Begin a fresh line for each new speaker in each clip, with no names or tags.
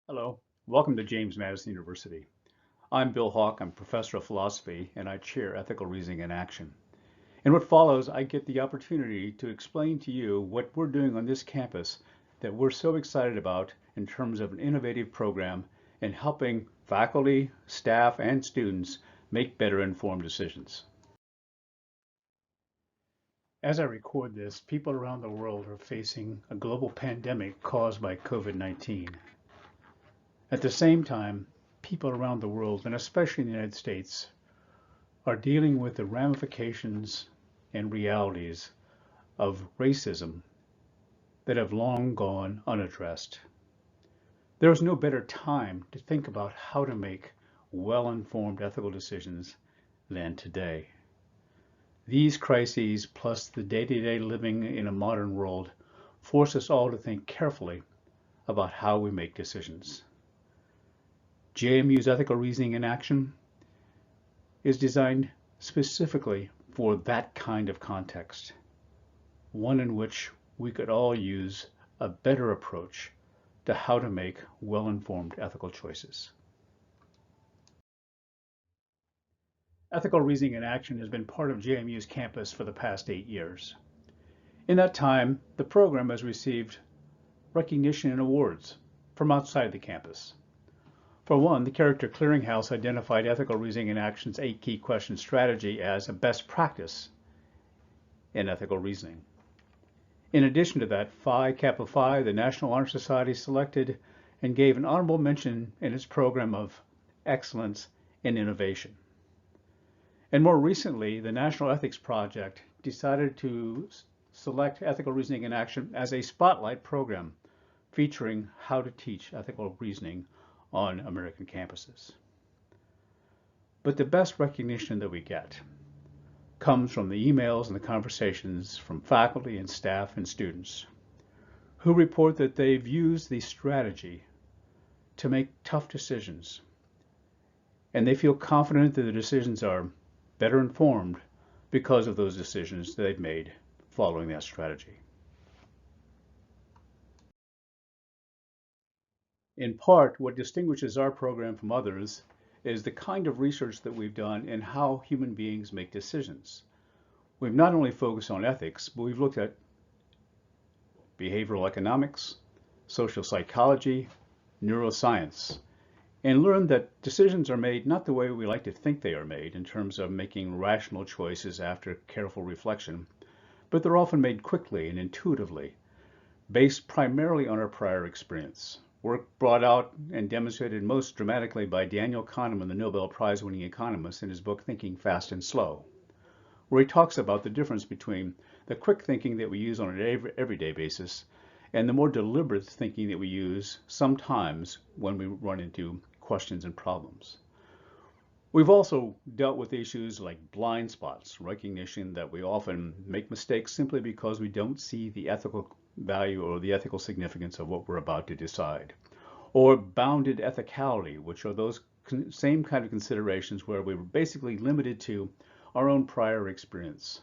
Hello, welcome to James Madison University. I'm Bill Hawk, I'm professor of philosophy, and I chair ethical reasoning in action. In what follows, I get the opportunity to explain to you what we're doing on this campus that we're so excited about in terms of an innovative program in helping faculty, staff, and students make better informed decisions. As I record this, people around the world are facing a global pandemic caused by COVID-19. At the same time, people around the world, and especially in the United States, are dealing with the ramifications and realities of racism that have long gone unaddressed. There is no better time to think about how to make well-informed ethical decisions than today. These crises, plus the day-to-day living in a modern world, force us all to think carefully about how we make decisions. JMU's ethical reasoning in action is designed specifically for that kind of context, one in which we could all use a better approach to how to make well-informed ethical choices. Ethical reasoning in action has been part of JMU's campus for the past 8 years. In that time, the program has received recognition and awards from outside the campus. For one, the Character Clearinghouse identified ethical reasoning in action's 8 key question strategy as a best practice in ethical reasoning. In addition to that, Phi Kappa Phi, the National Honor Society, selected and gave an honorable mention in its program of excellence in innovation. And more recently, the National Ethics Project decided to select ethical reasoning in action as a spotlight program featuring how to teach ethical reasoning on American campuses. But the best recognition that we get comes from the emails and the conversations from faculty and staff and students who report that they've used the strategy to make tough decisions, and they feel confident that the decisions are better informed because of those decisions that they've made following that strategy. In part, what distinguishes our program from others is the kind of research that we've done in how human beings make decisions. We've not only focused on ethics, but we've looked at behavioral economics, social psychology, neuroscience, and learned that decisions are made not the way we like to think they are made in terms of making rational choices after careful reflection, but they're often made quickly and intuitively, based primarily on our prior experience. Work brought out and demonstrated most dramatically by Daniel Kahneman, the Nobel Prize-winning economist, in his book Thinking Fast and Slow, where he talks about the difference between the quick thinking that we use on an everyday basis and the more deliberate thinking that we use sometimes when we run into questions and problems. We've also dealt with issues like blind spots, recognition that we often make mistakes simply because we don't see the ethical value or the ethical significance of what we're about to decide, or bounded ethicality, which are those same kind of considerations where we were basically limited to our own prior experience,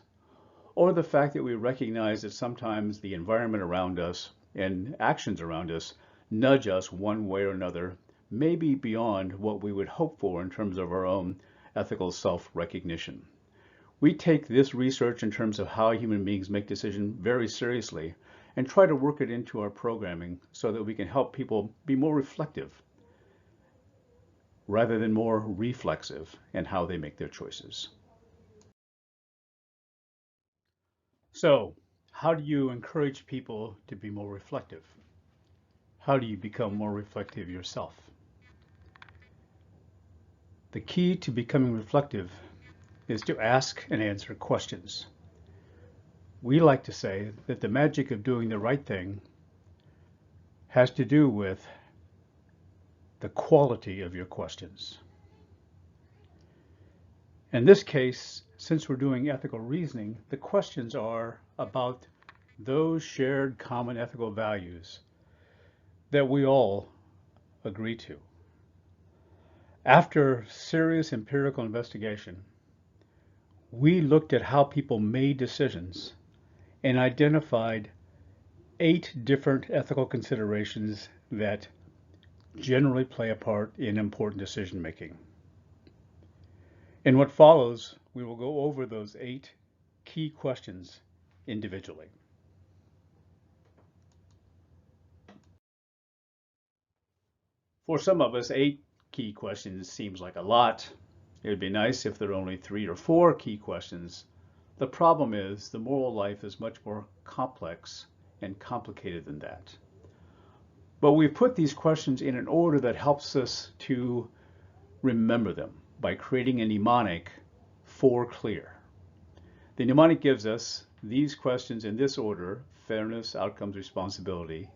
or the fact that we recognize that sometimes the environment around us and actions around us nudge us one way or another, maybe beyond what we would hope for in terms of our own ethical self-recognition. We take this research in terms of how human beings make decisions very seriously and try to work it into our programming so that we can help people be more reflective rather than more reflexive in how they make their choices. So, how do you encourage people to be more reflective? How do you become more reflective yourself? The key to becoming reflective is to ask and answer questions. We like to say that the magic of doing the right thing has to do with the quality of your questions. In this case, since we're doing ethical reasoning, the questions are about those shared common ethical values that we all agree to. After serious empirical investigation, we looked at how people made decisions and identified 8 different ethical considerations that generally play a part in important decision making. In what follows, we will go over those 8 key questions individually. For some of us, 8 key questions seems like a lot. It would be nice if there were only 3 or 4 key questions. The problem is the moral life is much more complex and complicated than that. But we've put these questions in an order that helps us to remember them by creating a mnemonic for clear. The mnemonic gives us these questions in this order: fairness, outcomes, responsibility,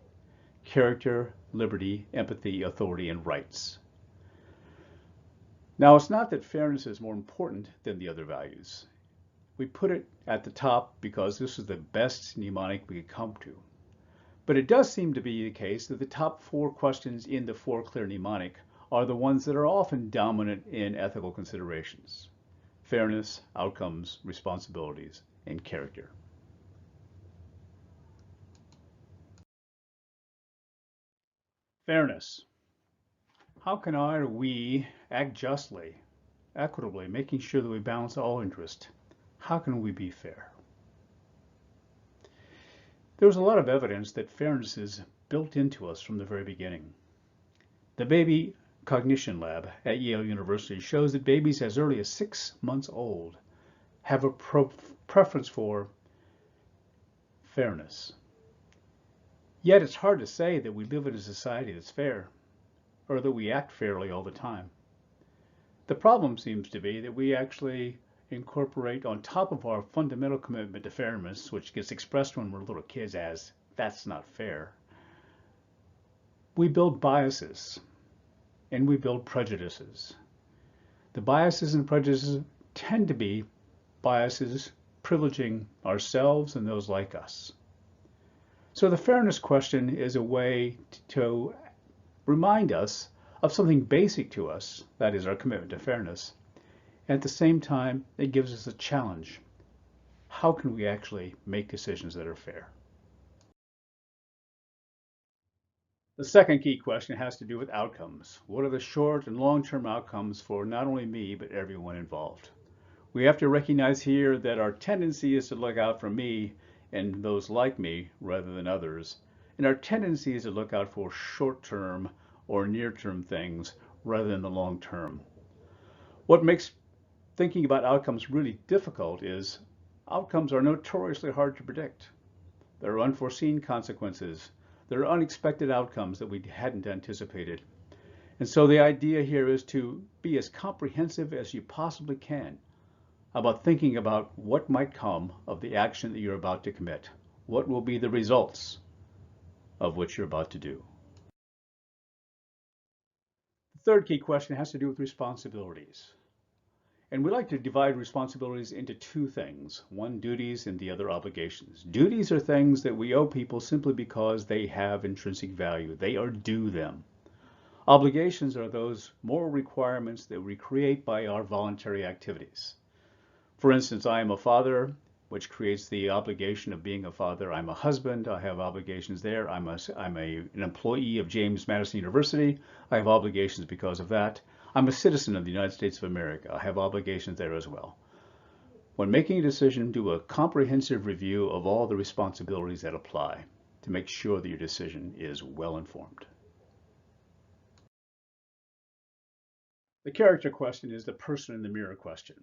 character, liberty, empathy, authority, and rights. Now, it's not that fairness is more important than the other values. We put it at the top because this is the best mnemonic we could come to. But it does seem to be the case that the top 4 questions in the 4 clear mnemonic are the ones that are often dominant in ethical considerations: fairness, outcomes, responsibilities, and character. Fairness. How can I or we act justly, equitably, making sure that we balance all interests? How can we be fair? There's a lot of evidence that fairness is built into us from the very beginning. The Baby Cognition Lab at Yale University shows that babies as early as 6 months old have a preference for fairness. Yet it's hard to say that we live in a society that's fair, or that we act fairly all the time. The problem seems to be that we actually incorporate on top of our fundamental commitment to fairness, which gets expressed when we're little kids as, "That's not fair," we build biases and we build prejudices. The biases and prejudices tend to be biases privileging ourselves and those like us. So the fairness question is a way to remind us of something basic to us, that is our commitment to fairness. At the same time, it gives us a challenge. How can we actually make decisions that are fair? The second key question has to do with outcomes. What are the short and long-term outcomes for not only me, but everyone involved? We have to recognize here that our tendency is to look out for me and those like me rather than others. And our tendency is to look out for short-term or near-term things rather than the long-term. What makes thinking about outcomes really difficult is outcomes are notoriously hard to predict. There are unforeseen consequences. There are unexpected outcomes that we hadn't anticipated. And so the idea here is to be as comprehensive as you possibly can about thinking about what might come of the action that you're about to commit. What will be the results of what you're about to do? The third key question has to do with responsibilities. And we like to divide responsibilities into 2 things, one duties and the other obligations. Duties are things that we owe people simply because they have intrinsic value. They are due them. Obligations are those moral requirements that we create by our voluntary activities. For instance, I am a father, which creates the obligation of being a father. I'm a husband. I have obligations there. I'm an employee of James Madison University. I have obligations because of that. I'm a citizen of the United States of America. I have obligations there as well. When making a decision, do a comprehensive review of all the responsibilities that apply to make sure that your decision is well informed. The character question is the person in the mirror question.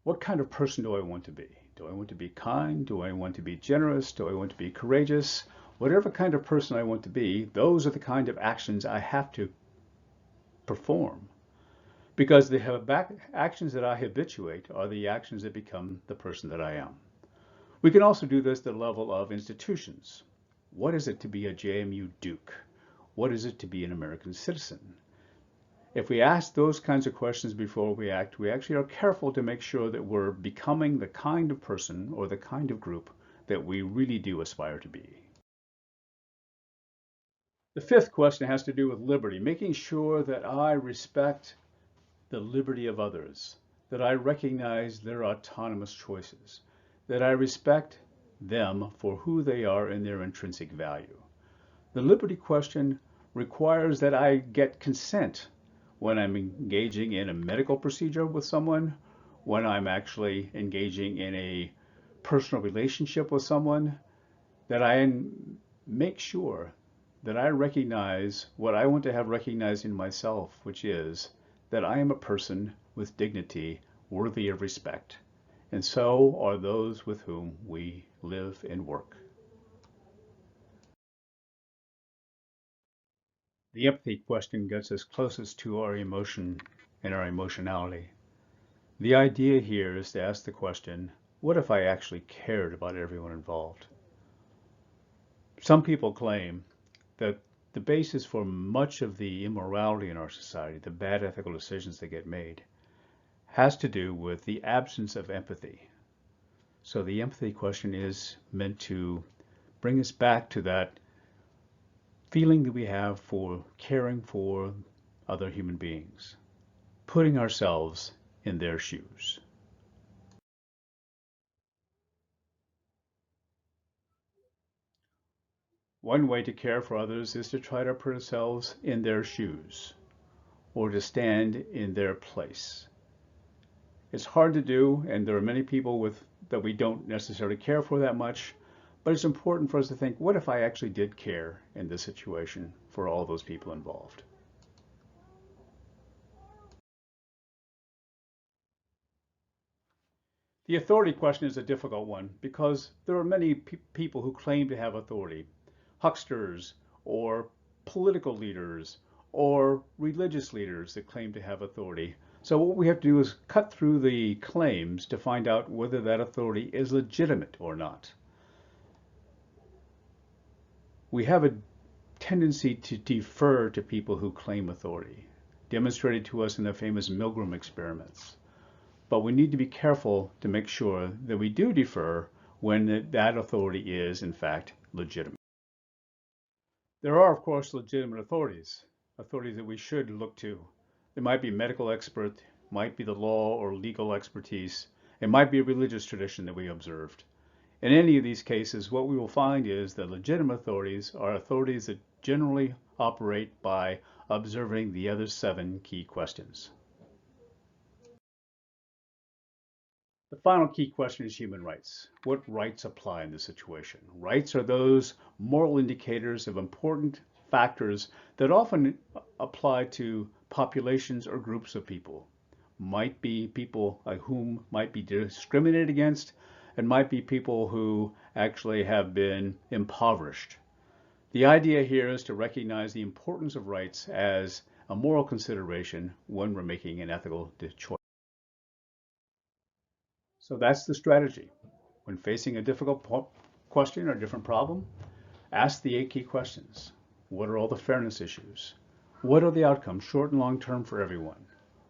What kind of person do I want to be? Do I want to be kind? Do I want to be generous? Do I want to be courageous? Whatever kind of person I want to be, those are the kind of actions I have to perform, because the actions that I habituate are the actions that become the person that I am. We can also do this at the level of institutions. What is it to be a JMU Duke? What is it to be an American citizen? If we ask those kinds of questions before we act, we actually are careful to make sure that we're becoming the kind of person or the kind of group that we really do aspire to be. The fifth question has to do with liberty, making sure that I respect the liberty of others, that I recognize their autonomous choices, that I respect them for who they are and their intrinsic value. The liberty question requires that I get consent when I'm engaging in a medical procedure with someone, when I'm actually engaging in a personal relationship with someone, that I make sure that I recognize what I want to have recognized in myself, which is that I am a person with dignity worthy of respect. And so are those with whom we live and work. The empathy question gets us closest to our emotion and our emotionality. The idea here is to ask the question, what if I actually cared about everyone involved? Some people claim that the basis for much of the immorality in our society, the bad ethical decisions that get made, has to do with the absence of empathy. So the empathy question is meant to bring us back to that feeling that we have for caring for other human beings, putting ourselves in their shoes. One way to care for others is to try to put ourselves in their shoes or to stand in their place. It's hard to do, and there are many people that we don't necessarily care for that much, but it's important for us to think, what if I actually did care in this situation for all those people involved? The authority question is a difficult one because there are many people who claim to have authority, hucksters or political leaders or religious leaders that claim to have authority. So what we have to do is cut through the claims to find out whether that authority is legitimate or not. We have a tendency to defer to people who claim authority, demonstrated to us in the famous Milgram experiments. But we need to be careful to make sure that we do defer when that authority is, in fact, legitimate. There are, of course, legitimate authorities that we should look to. There might be a medical expert, might be the law or legal expertise, it might be a religious tradition that we observed. In any of these cases, what we will find is that legitimate authorities are authorities that generally operate by observing the other 7 key questions. The final key question is human rights. What rights apply in this situation? Rights are those moral indicators of important factors that often apply to populations or groups of people. Might be people whom might be discriminated against, and might be people who actually have been impoverished. The idea here is to recognize the importance of rights as a moral consideration when we're making an ethical choice. So that's the strategy. When facing a difficult question or different problem, ask the 8 key questions. What are all the fairness issues? What are the outcomes, short and long term, for everyone?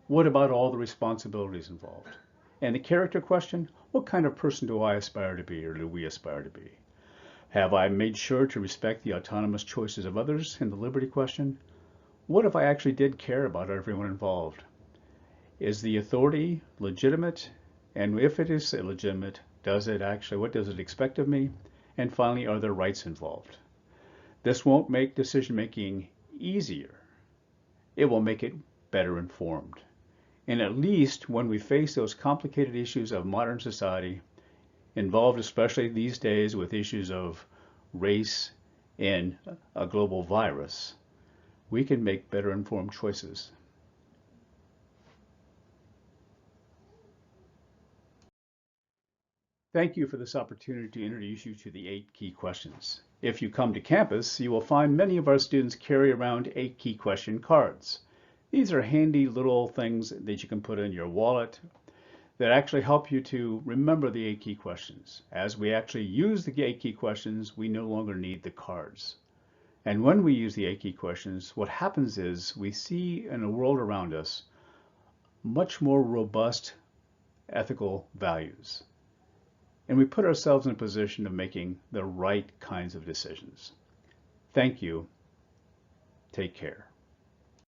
What about all the responsibilities involved? And the character question, what kind of person do I aspire to be, or do we aspire to be? Have I made sure to respect the autonomous choices of others? In the liberty question, what if I actually did care about everyone involved? Is the authority legitimate? And if it is illegitimate, what does it expect of me? And finally, are there rights involved? This won't make decision making easier. It will make it better informed. And at least when we face those complicated issues of modern society, involved especially these days with issues of race and a global virus, we can make better informed choices. Thank you for this opportunity to introduce you to the 8 key questions. If you come to campus, you will find many of our students carry around 8 key question cards. These are handy little things that you can put in your wallet that actually help you to remember the 8 key questions. As we actually use the 8 key questions, we no longer need the cards. And when we use the 8 key questions, what happens is we see in the world around us much more robust ethical values. And we put ourselves in a position of making the right kinds of decisions. Thank you. Take care.